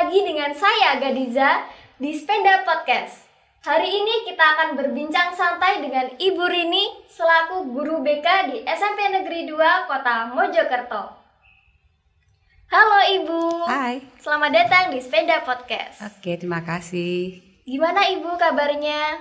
lagi dengan saya Gadiza di Sepeda Podcast. Hari ini kita akan berbincang santai dengan Ibu Rini selaku guru BK di SMP Negeri 2 Kota Mojokerto. Halo Ibu. Hai. Selamat datang di Sepeda Podcast. Oke, terima kasih. Gimana Ibu kabarnya?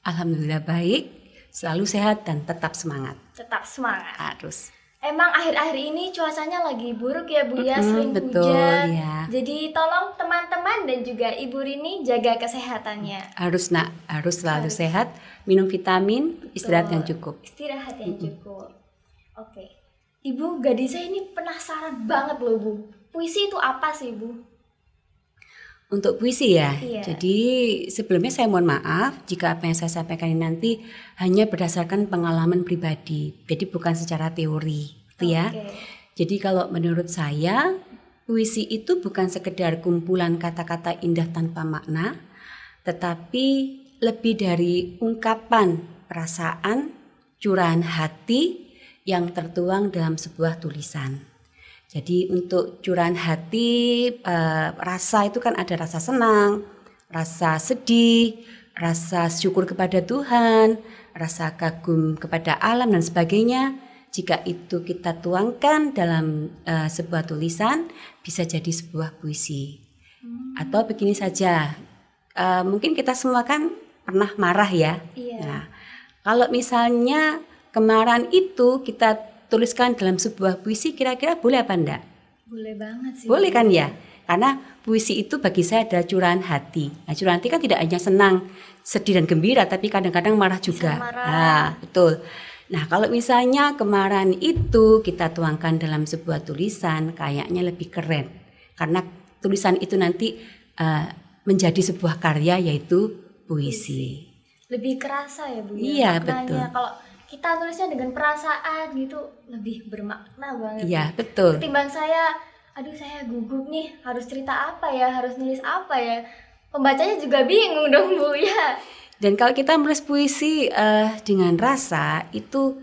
Alhamdulillah baik, selalu sehat dan tetap semangat. Tetap semangat. Harus. Emang akhir-akhir ini cuacanya lagi buruk ya Bu ya, sering betul, hujan. ya. Jadi tolong teman-teman dan juga Ibu Rini jaga kesehatannya. Harus selalu sehat, minum vitamin, istirahat yang cukup. Istirahat yang cukup. Oke. Ibu Gadiza ini penasaran banget loh Bu. Puisi itu apa sih Bu? Untuk puisi ya. Iya. Jadi sebelumnya saya mohon maaf jika apa yang saya sampaikan ini nanti hanya berdasarkan pengalaman pribadi. Jadi bukan secara teori, ya. Jadi kalau menurut saya puisi itu bukan sekedar kumpulan kata-kata indah tanpa makna, tetapi lebih dari ungkapan perasaan, curahan hati yang tertuang dalam sebuah tulisan. Jadi untuk curahan hati, rasa itu kan ada rasa senang, rasa sedih, rasa syukur kepada Tuhan, rasa kagum kepada alam dan sebagainya. Jika itu kita tuangkan dalam sebuah tulisan, bisa jadi sebuah puisi. Atau begini saja, mungkin kita semua kan pernah marah ya. Iya. Nah, kalau misalnya kemarahan itu kita tuliskan dalam sebuah puisi, kira-kira boleh apa enggak? Boleh banget sih. Boleh kan ya? Karena puisi itu bagi saya adalah curahan hati. Nah, curahan hati kan tidak hanya senang, sedih dan gembira, tapi kadang-kadang marah juga. Marah. Nah, betul. Nah, kalau misalnya kemarahan itu kita tuangkan dalam sebuah tulisan, kayaknya lebih keren. Karena tulisan itu nanti menjadi sebuah karya, yaitu puisi. Lebih kerasa ya Bu ya? Iya, Maknanya. betul. Kalau kita tulisnya dengan perasaan gitu lebih bermakna banget. Iya, betul. Ketimbang saya gugup nih, harus cerita apa ya, harus nulis apa ya. Pembacanya juga bingung dong Bu ya. Dan kalau kita menulis puisi dengan rasa itu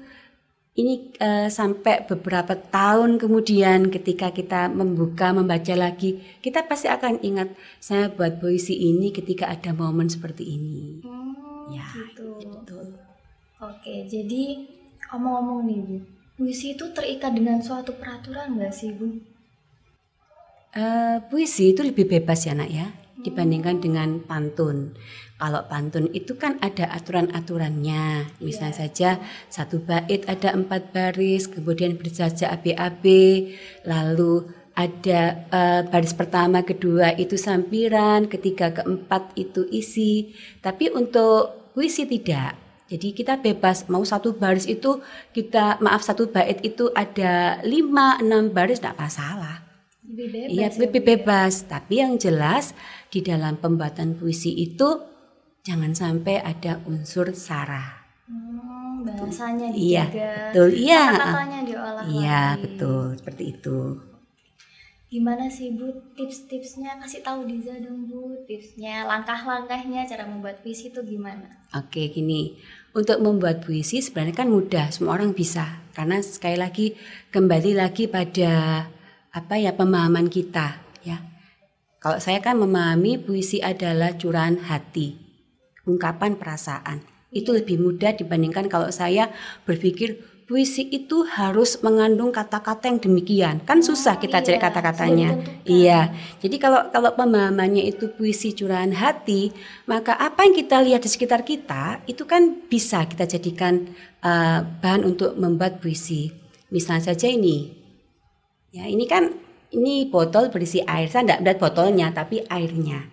ini sampai beberapa tahun kemudian ketika kita membaca lagi, kita pasti akan ingat saya buat puisi ini ketika ada momen seperti ini. Ya, gitu. betul. Oke, jadi omong-omong nih Bu, puisi itu terikat dengan suatu peraturan nggak sih Bu? Puisi itu lebih bebas ya nak ya, dibandingkan dengan pantun. Kalau pantun itu kan ada aturan-aturannya. Misalnya saja satu bait ada 4 baris, kemudian berjajak AB, lalu ada baris pertama, kedua itu sampiran, ketiga, keempat itu isi. Tapi untuk puisi tidak. Jadi kita bebas, mau satu baris itu satu bait itu ada 5-6 baris tidak masalah. Lebih bebas. Iya, lebih bebas. Tapi yang jelas di dalam pembuatan puisi itu jangan sampai ada unsur sara. Bahasanya dijaga. Iya, betul. Iya. Kata-katanya diolah Iya, lagi. betul. Seperti itu. Gimana sih Bu tips-tipsnya? Kasih tahu Diza dong Bu, tipsnya, langkah-langkahnya cara membuat puisi itu gimana? Oke, gini. Untuk membuat puisi sebenarnya kan mudah, semua orang bisa. Karena sekali lagi kembali lagi pada pemahaman kita ya. Kalau saya kan memahami puisi adalah curahan hati, ungkapan perasaan. Itu lebih mudah dibandingkan kalau saya berpikir puisi itu harus mengandung kata-kata yang demikian. Kan susah kita cari kata-katanya. Iya. Jadi kalau pemahamannya itu puisi curahan hati, maka apa yang kita lihat di sekitar kita itu kan bisa kita jadikan bahan untuk membuat puisi. Misalnya saja ini. Ya, ini botol berisi air. Saya tidak melihat botolnya, tapi airnya.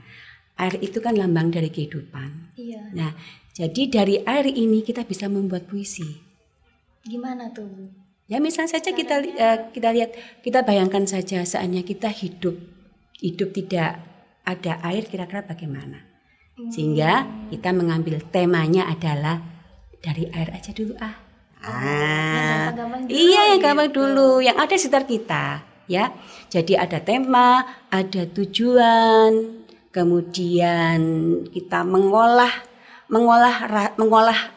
Air itu kan lambang dari kehidupan. Iya. Nah, jadi dari air ini kita bisa membuat puisi. Gimana tuh Bu? Ya, misalnya saja kita lihat, kita bayangkan saja seandainya kita hidup tidak ada air, kira-kira bagaimana? Sehingga kita mengambil temanya adalah dari air aja dulu yang gampang dulu, yang ada di sekitar kita ya. Jadi ada tema, ada tujuan, kemudian kita mengolah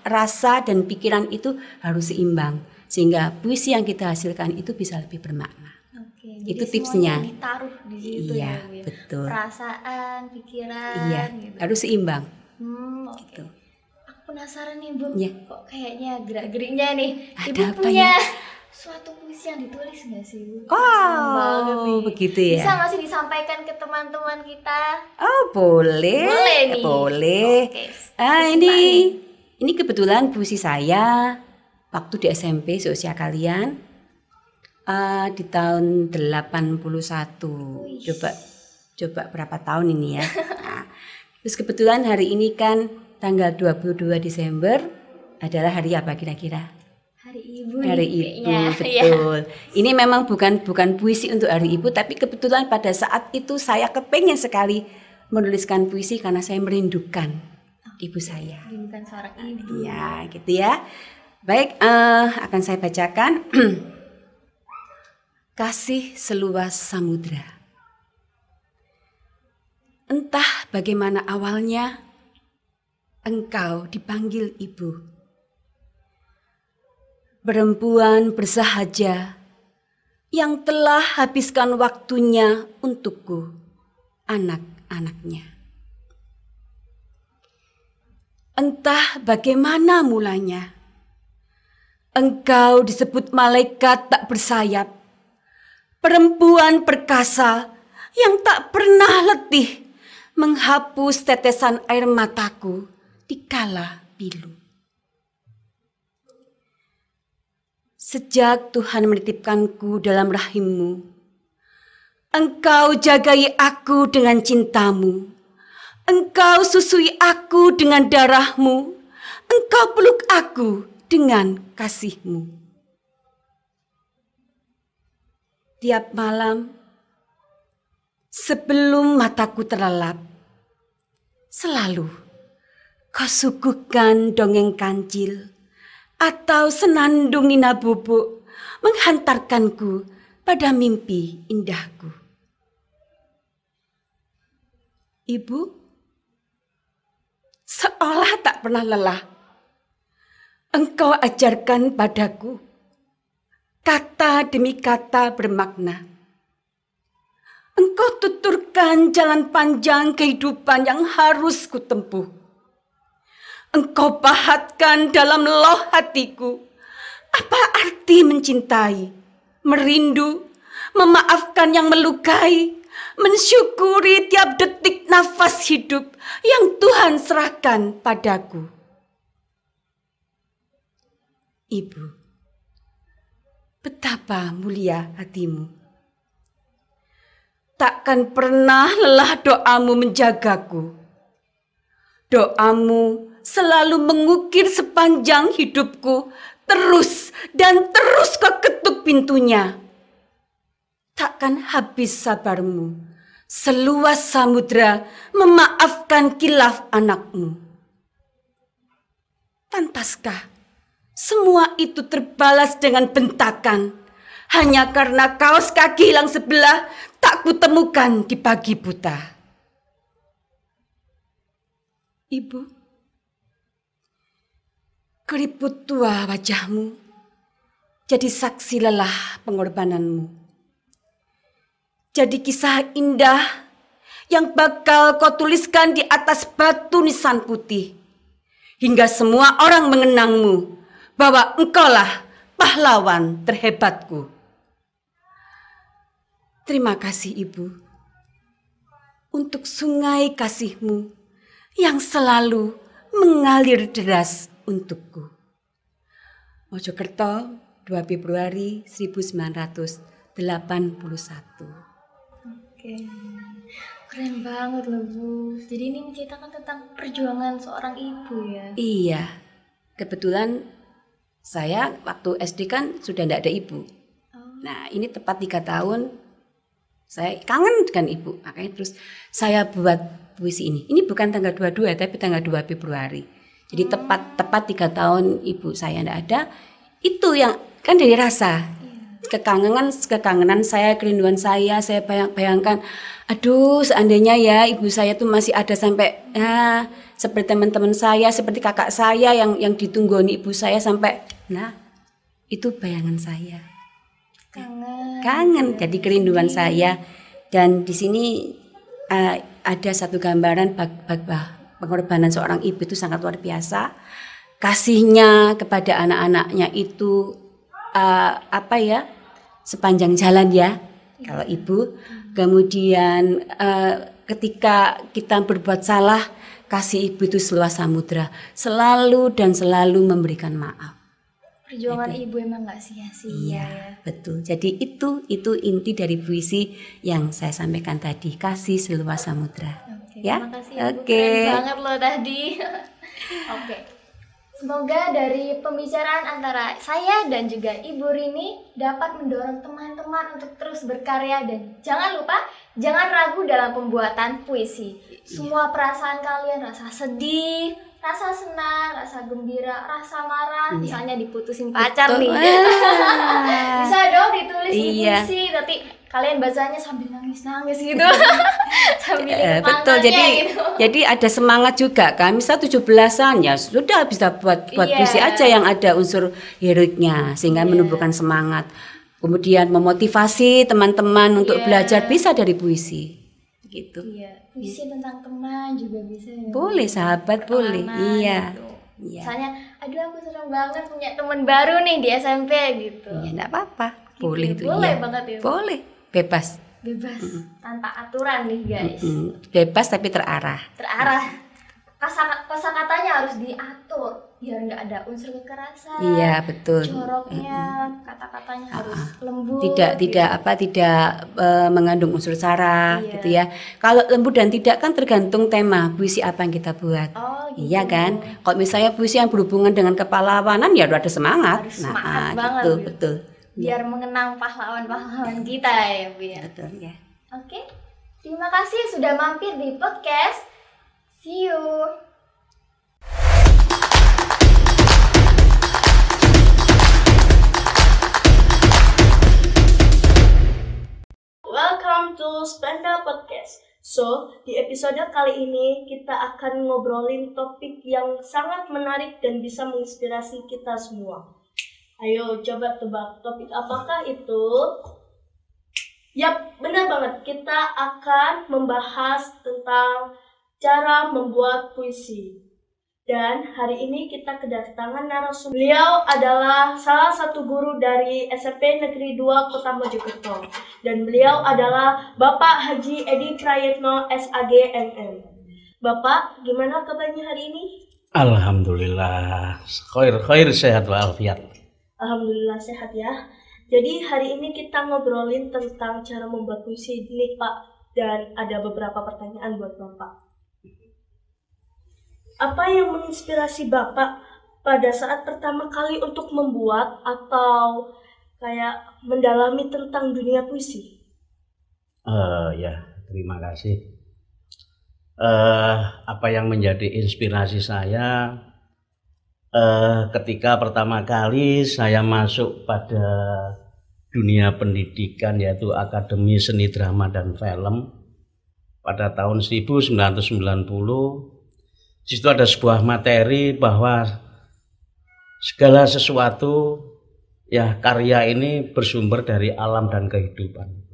rasa dan pikiran itu harus seimbang sehingga puisi yang kita hasilkan itu bisa lebih bermakna. Oke. Jadi Itu tipsnya. semuanya ditaruh di situ Iya, ya, Bu ya. betul. Perasaan, pikiran, Iya, gitu. harus seimbang. Oke. Gitu. Aku penasaran nih, Bu. Iya. Kok kayaknya gerak-geriknya nih. Ada Ibu apa punya ya? suatu puisi yang ditulis nggak sih, Bu? Penasaran banget nih. Begitu ya. Bisa masih disampaikan ke teman-teman kita? Oh, boleh. Boleh nih. Boleh. Oke. Ini kebetulan puisi saya waktu di SMP seusia kalian di tahun 81. Coba berapa tahun ini ya. Nah, terus kebetulan hari ini kan tanggal 22 Desember adalah hari apa kira-kira? Hari Ibu. Hari nih, Ibu, kayaknya. betul. Ini memang bukan puisi untuk Hari Ibu, tapi kebetulan pada saat itu saya kepengen sekali menuliskan puisi karena saya merindukan ibu saya. Rindukan seorang ibu. Ya, gitu ya. Baik, akan saya bacakan. Kasih seluas samudra. Entah bagaimana awalnya engkau dipanggil ibu. Perempuan bersahaja yang telah habiskan waktunya untukku, anak-anaknya. Entah bagaimana mulanya, engkau disebut malaikat tak bersayap, perempuan perkasa yang tak pernah letih menghapus tetesan air mataku dikala pilu. Sejak Tuhan menitipkanku dalam rahimmu, engkau jagai aku dengan cintamu, engkau susui aku dengan darahmu, engkau peluk aku dengan kasihmu. Tiap malam sebelum mataku terlelap, selalu kau suguhkan dongeng kancil atau senandung nina bubuk menghantarkanku pada mimpi indahku. Ibu, seolah tak pernah lelah, engkau ajarkan padaku kata demi kata bermakna. Engkau tuturkan jalan panjang kehidupan yang harus kutempuh. Engkau pahatkan dalam loh hatiku apa arti mencintai, merindu, memaafkan yang melukai, mensyukuri tiap detik nafas hidup yang Tuhan serahkan padaku. Ibu, betapa mulia hatimu. Takkan pernah lelah doamu menjagaku. Doamu selalu mengukir sepanjang hidupku, terus dan terus kau ketuk pintunya. Takkan habis sabarmu, seluas samudra memaafkan kilaf anakmu. Pantaskah semua itu terbalas dengan bentakan, hanya karena kaos kaki hilang sebelah tak kutemukan di pagi buta. Ibu, keriput tua wajahmu jadi saksi lelah pengorbananmu. Jadi kisah indah yang bakal kau tuliskan di atas batu nisan putih, hingga semua orang mengenangmu bahwa engkaulah pahlawan terhebatku. Terima kasih Ibu untuk sungai kasihmu yang selalu mengalir deras untukku. Mojokerto, 2 Februari 1981. Oke, keren banget loh Bu. Jadi ini menceritakan tentang perjuangan seorang ibu ya. Iya, kebetulan saya waktu SD kan sudah tidak ada ibu. Nah ini tepat 3 tahun saya kangen dengan ibu. Makanya terus saya buat puisi ini. Ini bukan tanggal 22 tapi tanggal 2 Februari. Jadi tepat 3 tahun ibu saya tidak ada. Itu yang kan dari rasa kekangenan saya, kerinduan saya bayangkan, aduh seandainya ya ibu saya tuh masih ada sampai seperti teman-teman saya, seperti kakak saya yang ditunggu ibu saya sampai, nah itu bayangan saya. Kangen. Jadi kerinduan saya. Dan di sini ada satu gambaran pengorbanan seorang ibu itu sangat luar biasa. Kasihnya kepada anak-anaknya itu sepanjang jalan ya. Kalau ibu, kemudian ketika kita berbuat salah, kasih ibu itu seluas samudra, selalu dan selalu memberikan maaf. Perjuangan ibu emang gak sia-sia. Iya, betul. Jadi itu inti dari puisi yang saya sampaikan tadi, kasih seluas samudra. Ya. Terima kasih Ibu, keren banget loh tadi. Oke. Semoga dari pembicaraan antara saya dan juga Ibu Rini dapat mendorong teman-teman untuk terus berkarya, dan jangan lupa jangan ragu dalam pembuatan puisi. Semua perasaan kalian, rasa sedih, rasa senang, rasa gembira, rasa marah, misalnya diputusin pacar nih, bisa dong ditulis di puisi. Nanti kalian bacanya sambil nangis-nangis gitu, sambil betul. Jadi ada semangat juga kan. Misal 17-an ya sudah bisa buat puisi aja yang ada unsur heroiknya sehingga menumbuhkan semangat. Kemudian memotivasi teman-teman untuk belajar bisa dari puisi. Gitu. Puisi tentang teman juga bisa. Boleh, sahabat boleh. Iya. Gitu. Misalnya, aduh aku senang banget punya teman baru nih di SMP gitu. Iya, enggak apa-apa. Boleh itu. Boleh banget ya. Boleh, bebas. Tanpa aturan nih guys. Bebas tapi terarah. Kosakatanya harus diatur biar nggak ada unsur kekerasan. Iya, betul. Joroknya, kata-katanya harus lembut. Tidak mengandung unsur sara gitu ya. Kalau lembut dan tidak kan tergantung tema puisi apa yang kita buat. Gitu. Iya kan? Kalau misalnya puisi yang berhubungan dengan kepahlawanan ya ada semangat. Harus semangat banget gitu, betul. Biar mengenang pahlawan-pahlawan kita ya, Bu ya. Betul ya. Oke. Terima kasih sudah mampir di podcast. See you. Welcome to Spenda Podcast. So, di episode kali ini kita akan ngobrolin topik yang sangat menarik dan bisa menginspirasi kita semua. Ayo coba tebak topik apakah itu? Yap, benar banget. Kita akan membahas tentang cara membuat puisi. Dan hari ini kita kedatangan narasumber. Beliau adalah salah satu guru dari SMP Negeri 2 Kota Mojokerto. Dan beliau adalah Bapak Haji Edi Prayitno SAG MM. Bapak, gimana kabarnya hari ini? Alhamdulillah, khair sehat walafiat. Alhamdulillah sehat ya. Jadi hari ini kita ngobrolin tentang cara membuat puisi ini Pak. Dan ada beberapa pertanyaan buat Bapak. Apa yang menginspirasi Bapak pada saat pertama kali untuk membuat atau kayak mendalami tentang dunia puisi? Ya, terima kasih. Apa yang menjadi inspirasi saya ketika pertama kali saya masuk pada dunia pendidikan, yaitu Akademi Seni Drama dan Film pada tahun 1990. Di situ ada sebuah materi bahwa segala sesuatu ya karya ini bersumber dari alam dan kehidupan.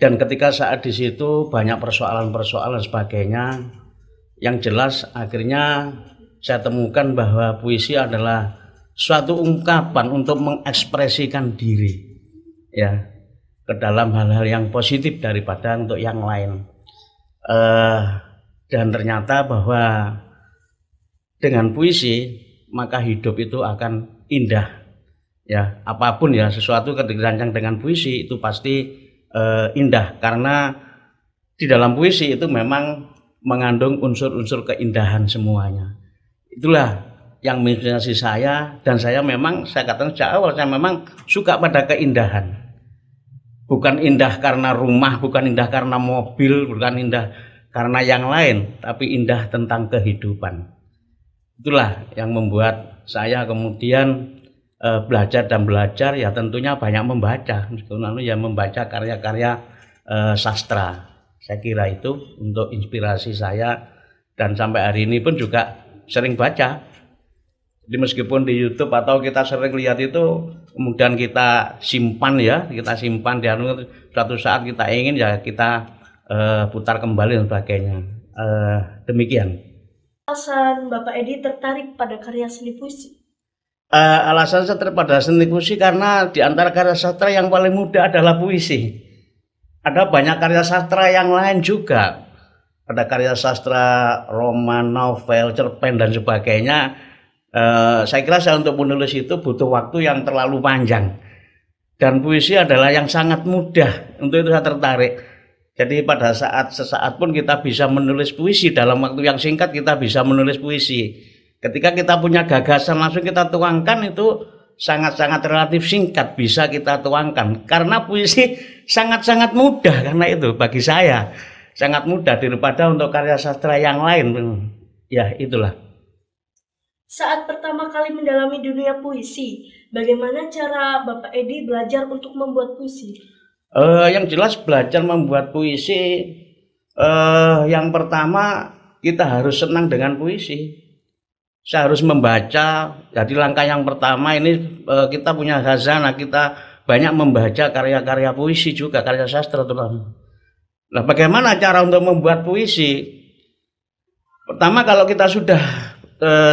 Dan ketika saat di situ banyak persoalan-persoalan sebagainya, yang jelas akhirnya saya temukan bahwa puisi adalah suatu ungkapan untuk mengekspresikan diri ya ke dalam hal-hal yang positif daripada untuk yang lain. Dan ternyata bahwa dengan puisi maka hidup itu akan indah ya, apapun ya, sesuatu ketika dirancang dengan puisi itu pasti indah, karena di dalam puisi itu memang mengandung unsur-unsur keindahan semuanya. Itulah yang menginspirasi saya, dan saya memang saya katakan sejak awal saya memang suka pada keindahan. Bukan indah karena rumah, bukan indah karena mobil, bukan indah karena yang lain, tapi indah tentang kehidupan. Itulah yang membuat saya kemudian belajar ya tentunya banyak membaca, ya membaca karya-karya sastra. Saya kira itu untuk inspirasi saya, dan sampai hari ini pun juga sering baca Jadi meskipun di YouTube atau kita sering lihat itu, kemudian kita simpan ya, kita simpan di suatu saat kita ingin ya kita putar kembali dan sebagainya. Demikian. Alasan Bapak Edi tertarik pada karya seni puisi? Alasan saya tertarik pada seni puisi karena di antara karya sastra yang paling mudah adalah puisi. Ada banyak karya sastra yang lain juga. Ada karya sastra, roman, novel, cerpen dan sebagainya. Saya kira saya untuk menulis itu butuh waktu yang terlalu panjang. Dan puisi adalah yang sangat mudah. Untuk itu saya tertarik. Jadi pada sesaat pun kita bisa menulis puisi, dalam waktu yang singkat kita bisa menulis puisi. Ketika kita punya gagasan langsung kita tuangkan, itu sangat-sangat relatif singkat bisa kita tuangkan. Karena puisi sangat-sangat mudah, karena itu bagi saya sangat mudah daripada untuk karya sastra yang lain. Ya itulah. Saat pertama kali mendalami dunia puisi, bagaimana cara Bapak Edi belajar untuk membuat puisi? Yang jelas belajar membuat puisi, yang pertama kita harus senang dengan puisi. Saya harus membaca. Jadi langkah yang pertama ini kita punya khazanah, kita banyak membaca karya-karya puisi juga, karya sastra terutama. Nah, bagaimana cara untuk membuat puisi? Pertama, kalau kita sudah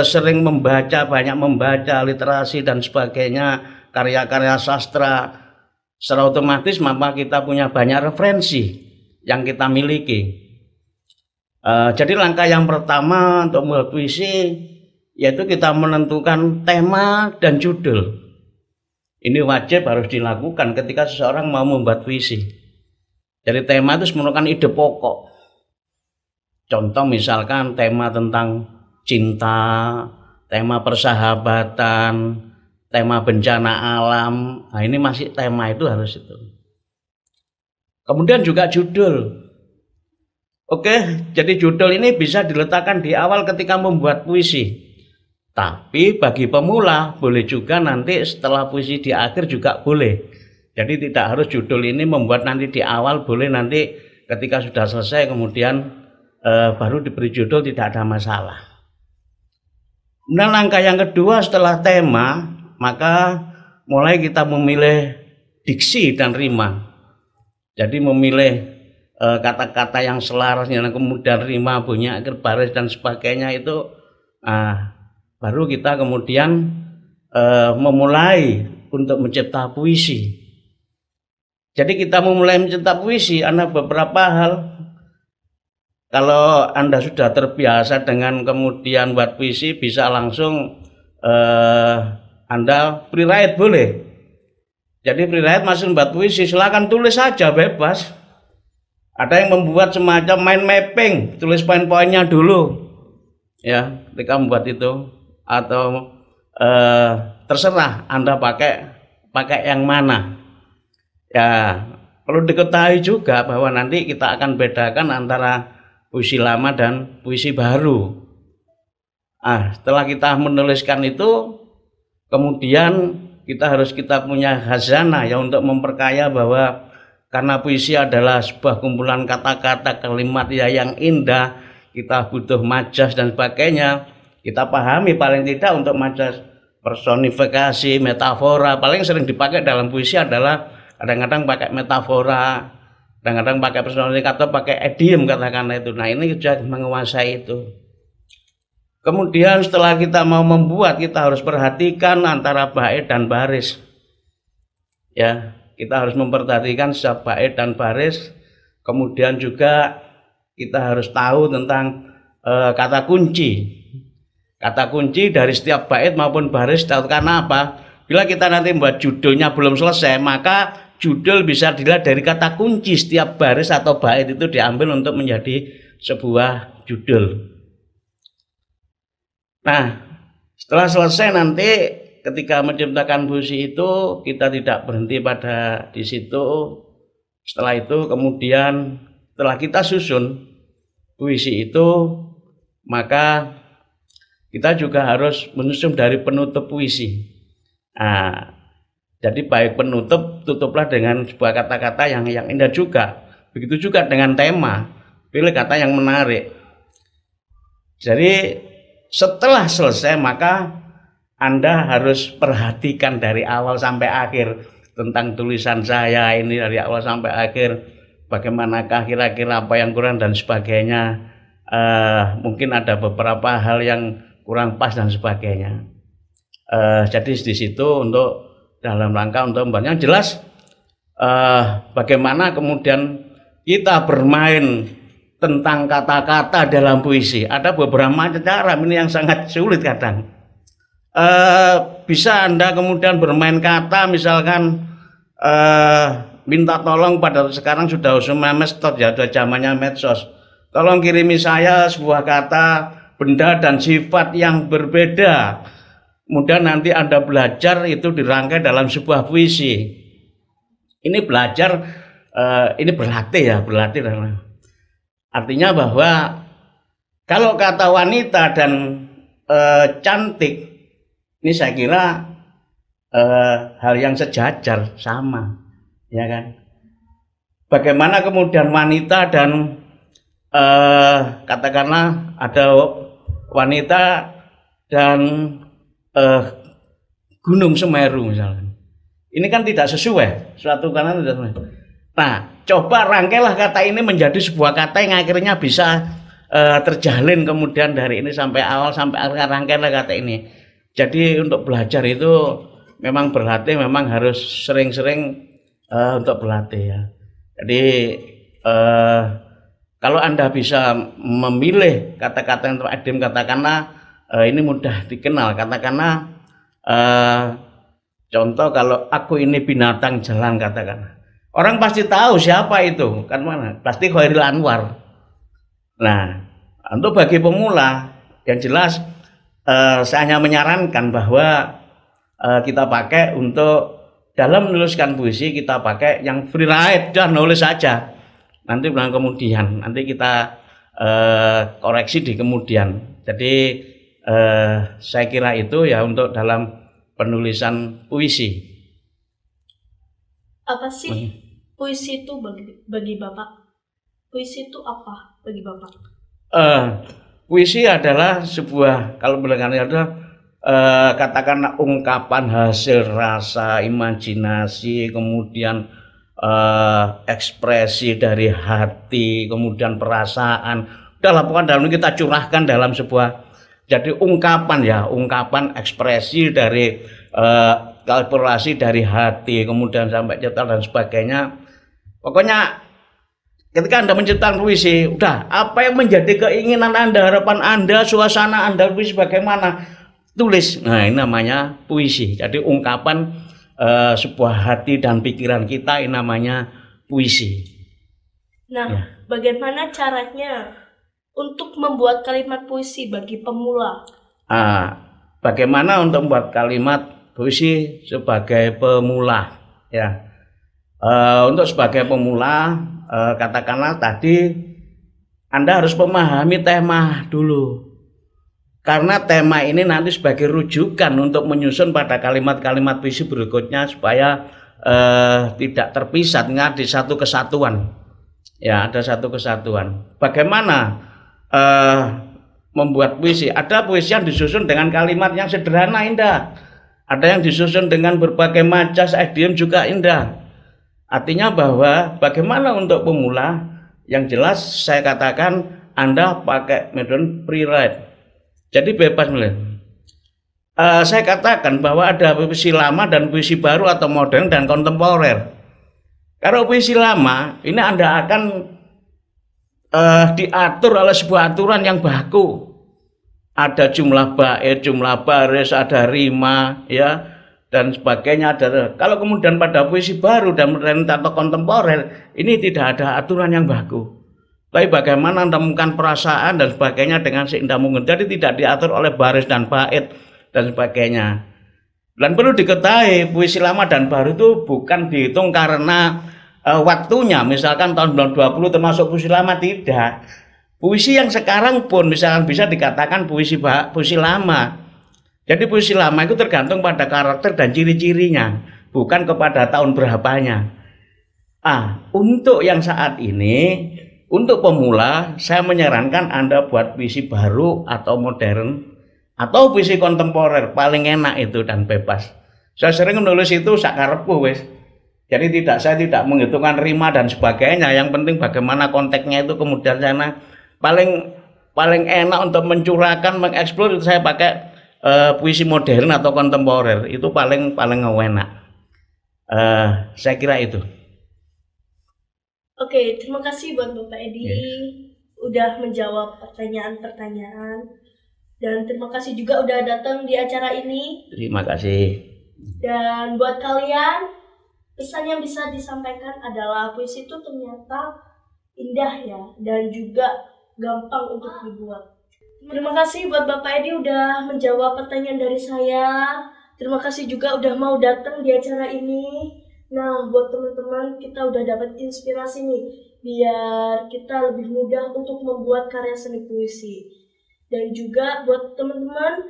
sering membaca, banyak membaca literasi dan sebagainya, karya-karya sastra, secara otomatis maka kita punya banyak referensi yang kita miliki. Jadi langkah yang pertama untuk membuat puisi yaitu kita menentukan tema dan judul. Ini wajib harus dilakukan ketika seseorang mau membuat puisi. Jadi tema itu merupakan ide pokok. Contoh misalkan tema tentang cinta, tema persahabatan, tema bencana alam. Nah, ini masih tema itu harus itu. Kemudian juga judul. Oke, jadi judul ini bisa diletakkan di awal ketika membuat puisi. Tapi bagi pemula boleh juga nanti setelah puisi di akhir juga boleh. Jadi tidak harus judul ini membuat nanti di awal, boleh nanti ketika sudah selesai kemudian baru diberi judul, tidak ada masalah. Nah, langkah yang kedua setelah tema, maka mulai kita memilih diksi dan rima. Jadi memilih kata-kata yang selaras, yang kemudian rima, bunyi akhir baris dan sebagainya itu, baru kita kemudian memulai untuk mencipta puisi. Jadi kita memulai mencipta puisi, ada beberapa hal. Kalau Anda sudah terbiasa dengan kemudian buat puisi, bisa langsung Anda free write boleh. Jadi free write masih membuat puisi, silakan tulis saja bebas. Ada yang membuat semacam mind mapping, tulis poin-poinnya dulu. Ya, ketika membuat itu, atau terserah Anda pakai yang mana. Ya, perlu diketahui juga bahwa nanti kita akan bedakan antara puisi lama dan puisi baru. Setelah kita menuliskan itu, kemudian kita punya khazanah ya untuk memperkaya, bahwa karena puisi adalah sebuah kumpulan kata-kata, kalimat ya yang indah, kita butuh majas dan sebagainya. Kita pahami paling tidak untuk majas, personifikasi, metafora. Paling sering dipakai dalam puisi adalah kadang-kadang pakai metafora, kadang-kadang pakai personifikasi atau pakai idiom katakanlah itu. Nah, ini sudah menguasai itu. Kemudian setelah kita mau membuat, kita harus perhatikan antara bait dan baris. Ya, kita harus memperhatikan setiap bait dan baris. Kemudian juga kita harus tahu tentang kata kunci. Kata kunci dari setiap bait maupun baris. Karena apa? Bila kita nanti membuat judulnya belum selesai, maka judul bisa dilihat dari kata kunci. Setiap baris atau bait itu diambil untuk menjadi sebuah judul. Nah, setelah selesai nanti ketika menciptakan puisi itu, kita tidak berhenti pada di situ. Setelah itu kemudian setelah kita susun puisi itu, maka kita juga harus menyusun dari penutup puisi. Jadi baik penutup, tutuplah dengan sebuah kata-kata yang indah juga. Begitu juga dengan tema, pilih kata yang menarik. Jadi setelah selesai maka Anda harus perhatikan dari awal sampai akhir tentang tulisan saya ini, dari awal sampai akhir. Bagaimanakah kira-kira apa yang kurang dan sebagainya. Mungkin ada beberapa hal yang kurang pas dan sebagainya. Jadi di situ untuk dalam rangka untuk membantu. Yang jelas bagaimana kemudian kita bermain tentang kata-kata dalam puisi. Ada beberapa macam cara, ini yang sangat sulit kadang. Bisa Anda kemudian bermain kata, misalkan minta tolong, pada sekarang sudah medsos ya, sudah zamannya medsos. Tolong kirimi saya sebuah kata, benda dan sifat yang berbeda. Kemudian nanti Anda belajar itu dirangkai dalam sebuah puisi. Ini belajar, ini berlatih ya, berlatih. Artinya bahwa kalau kata wanita dan cantik, ini saya kira hal yang sejajar, sama, ya kan? Bagaimana kemudian wanita dan katakanlah ada wanita dan Gunung Semeru misalnya, ini kan tidak sesuai, suatu karena tidak sesuai. Nah, coba rangkailah kata ini menjadi sebuah kata yang akhirnya bisa terjalin kemudian dari ini sampai awal sampai akhir, rangkailah kata ini. Jadi untuk belajar itu memang berlatih, memang harus sering-sering untuk berlatih ya. Jadi kalau Anda bisa memilih kata-kata yang teradem, katakanlah ini mudah dikenal, katakanlah contoh kalau aku ini binatang jalan, katakanlah. Orang pasti tahu siapa itu, kan mana? Pasti Khairil Anwar. Nah, untuk bagi pemula yang jelas saya hanya menyarankan bahwa kita pakai untuk dalam menuliskan puisi, kita pakai yang free write, dan nulis saja. Nanti bilang kemudian, nanti kita koreksi di kemudian. Jadi saya kira itu ya untuk dalam penulisan puisi. Apa sih puisi itu bagi Bapak? Puisi itu apa bagi Bapak? Puisi adalah sebuah, kalau bilangannya adalah katakanlah ungkapan hasil rasa, imajinasi, kemudian ekspresi dari hati, kemudian perasaan. Udah pokoknya dalam ini kita curahkan dalam sebuah, jadi ungkapan ya, ungkapan ekspresi dari kalkulasi dari hati, kemudian sampai cetak dan sebagainya. Pokoknya ketika Anda menciptakan puisi, udah apa yang menjadi keinginan Anda, harapan Anda, suasana Anda, puisi bagaimana, tulis. Nah, ini namanya puisi. Jadi ungkapan sebuah hati dan pikiran kita, ini namanya puisi. Nah, ya. Bagaimana caranya untuk membuat kalimat puisi bagi pemula? Bagaimana untuk membuat kalimat puisi sebagai pemula? Ya, untuk sebagai pemula, katakanlah tadi Anda harus memahami tema dulu, karena tema ini nanti sebagai rujukan untuk menyusun pada kalimat-kalimat puisi berikutnya supaya tidak terpisah, di satu kesatuan. Ya, ada satu kesatuan. Bagaimana membuat puisi? Ada puisi yang disusun dengan kalimat yang sederhana, indah. Ada yang disusun dengan berbagai macam idiom juga indah. Artinya bahwa bagaimana untuk pemula, yang jelas saya katakan Anda pakai metode free write. Jadi bebas mulai. Saya katakan bahwa ada puisi lama dan puisi baru atau modern dan kontemporer. Kalau puisi lama ini Anda akan diatur oleh sebuah aturan yang baku. Ada jumlah bait, jumlah baris, ada rima, ya, dan sebagainya. Kalau kemudian pada puisi baru dan modern atau kontemporer, ini tidak ada aturan yang baku. Tapi bagaimana Anda menemukan perasaan dan sebagainya dengan seindah mungkin. Jadi tidak diatur oleh baris dan bait dan sebagainya. Dan perlu diketahui, puisi lama dan baru itu bukan dihitung karena waktunya. Misalkan tahun 2020 termasuk puisi lama, tidak. Puisi yang sekarang pun misalkan bisa dikatakan puisi lama. Jadi puisi lama itu tergantung pada karakter dan ciri-cirinya, bukan kepada tahun berapanya. Untuk yang saat ini, untuk pemula, saya menyarankan Anda buat puisi baru atau modern atau puisi kontemporer paling enak itu dan bebas. Saya sering menulis itu sakarepku wis. Jadi saya tidak menghitungkan rima dan sebagainya. Yang penting bagaimana konteksnya itu, kemudian sana paling enak untuk mencurahkan, mengeksplor itu saya pakai puisi modern atau kontemporer. Itu paling enak. Saya kira itu. Oke, terima kasih buat Bapak Edi udah menjawab pertanyaan-pertanyaan, dan terima kasih juga udah datang di acara ini. Terima kasih. Dan buat kalian, pesan yang bisa disampaikan adalah puisi itu ternyata indah ya, dan juga gampang untuk dibuat. Terima kasih buat Bapak Edi udah menjawab pertanyaan dari saya. Terima kasih juga udah mau datang di acara ini. Nah, buat teman-teman, kita udah dapat inspirasi nih, biar kita lebih mudah untuk membuat karya seni puisi. Dan juga buat teman-teman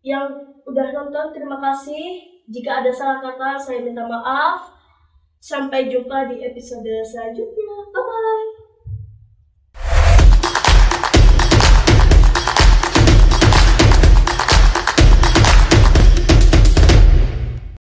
yang udah nonton, terima kasih. Jika ada salah kata, saya minta maaf. Sampai jumpa di episode selanjutnya. Bye-bye.